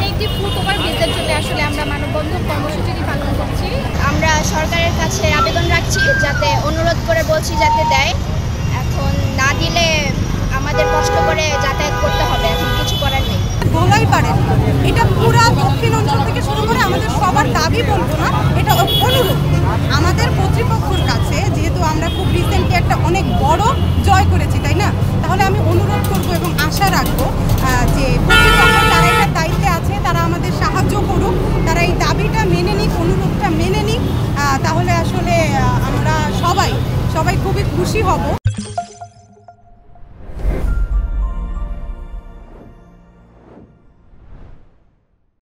একটি foot over ব্রিজের জন্য আসলে আমরা মানববন্ধন কর্মসূচিটি পালন করছি। আমরা সরকারের কাছে আবেদন রাখছি, যাতে অনুরোধ করে বলছি যাতে দেয়। এখন না দিলে আমাদের কষ্ট করে যাতায়াত করতে হবে, এখন কিছু করার নেই। বলাই পারেন, এটা পুরো দক্ষিণ অঞ্চল থেকে শুরু করে আমাদের সবার দাবি বলবো না, এটা অনুরোধ আমাদের কর্তৃপক্ষের কাছে। যেহেতু আমরা খুব রিসেন্টলি একটা অনেক বড় জয় করেছি, তাই না? তাহলে আমি অনুরোধ করবো এবং আশা রাখবো যে কর্তৃপক্ষ যারা এটা দায়িত্বে আছে তারা আমাদের সাহায্য করুক, তারা এই দাবিটা মেনে নিক, অনুরোধটা মেনে নিক। তাহলে আসলে আমরা সবাই খুবই খুশি হব।